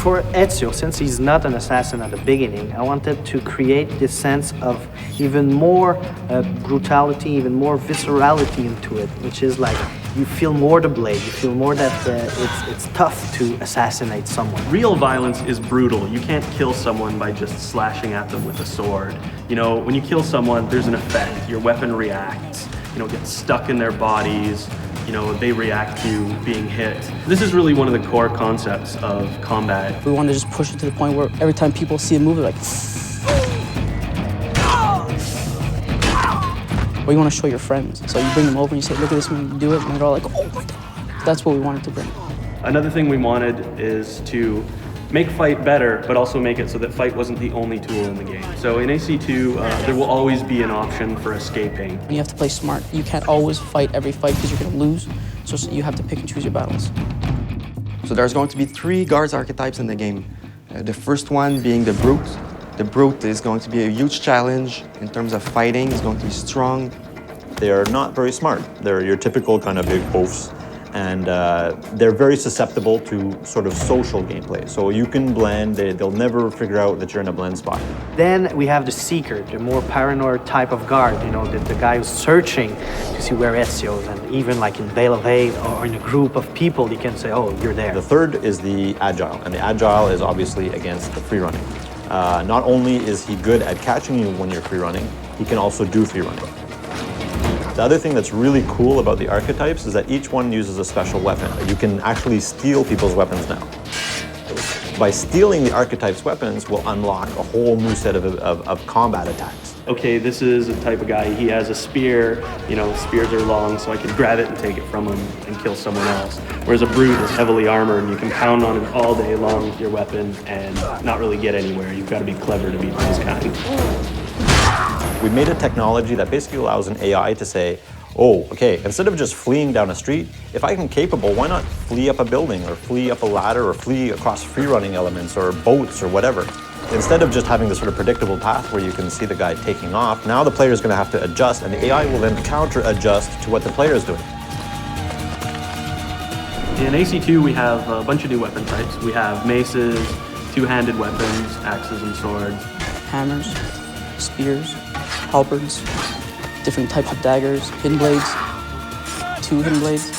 For Ezio, since he's not an assassin at the beginning, I wanted to create this sense of even more brutality, even more viscerality into it, which is like you feel more the blade, you feel more that it's tough to assassinate someone. Real violence is brutal. You can't kill someone by just slashing at them with a sword. You know, when you kill someone, there's an effect. Your weapon reacts, you know, gets stuck in their bodies. You know, they react to being hit. This is really one of the core concepts of combat. We want to just push it to the point where every time people see a move, they're like, well, you want to show your friends. So you bring them over and you say, look at this man do it, and they're all like, oh my God. That's what we wanted to bring. Another thing we wanted is to make fight better, but also make it so that fight wasn't the only tool in the game. So in AC2, there will always be an option for escaping. You have to play smart. You can't always fight every fight because you're going to lose. So you have to pick and choose your battles. So there's going to be 3 guards archetypes in the game. The first one being the brute. The brute is going to be a huge challenge in terms of fighting. It's going to be strong. They are not very smart. They're your typical kind of big oafs. And they're very susceptible to sort of social gameplay. So you can blend, they'll never figure out that you're in a blend spot. Then we have the seeker, the more paranoid type of guard, you know, the guy who's searching to see where Ezio is, and even like in Veil of Hate or in a group of people, he can say, oh, you're there. The third is the agile, and the agile is obviously against the free running. Not only is he good at catching you when you're free running, he can also do free running. The other thing that's really cool about the archetypes is that each one uses a special weapon. You can actually steal people's weapons now. By stealing the archetype's weapons will unlock a whole new set of combat attacks. Okay, this is a type of guy, he has a spear, you know, spears are long, so I can grab it and take it from him and kill someone else. Whereas a brute is heavily armored and you can pound on it all day long with your weapon and not really get anywhere. You've got to be clever to beat this kind. We made a technology that basically allows an AI to say, oh, okay, instead of just fleeing down a street, if I'm capable, why not flee up a building or flee up a ladder or flee across free-running elements or boats or whatever? Instead of just having this sort of predictable path where you can see the guy taking off, now the player is going to have to adjust, and the AI will then counter-adjust to what the player is doing. In AC2, we have a bunch of new weapon types. We have maces, two-handed weapons, axes and swords. Hammers, spears, halberds, different types of daggers, hidden blades, 2 hidden blades.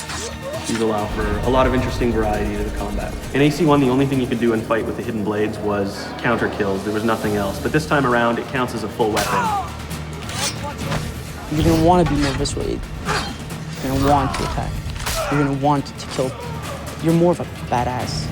These allow for a lot of interesting variety to the combat. In AC1, the only thing you could do in fight with the hidden blades was counter kills. There was nothing else. But this time around, it counts as a full weapon. You're going to want to be more visceral. You're going to want to attack. You're going to want to kill. You're more of a badass.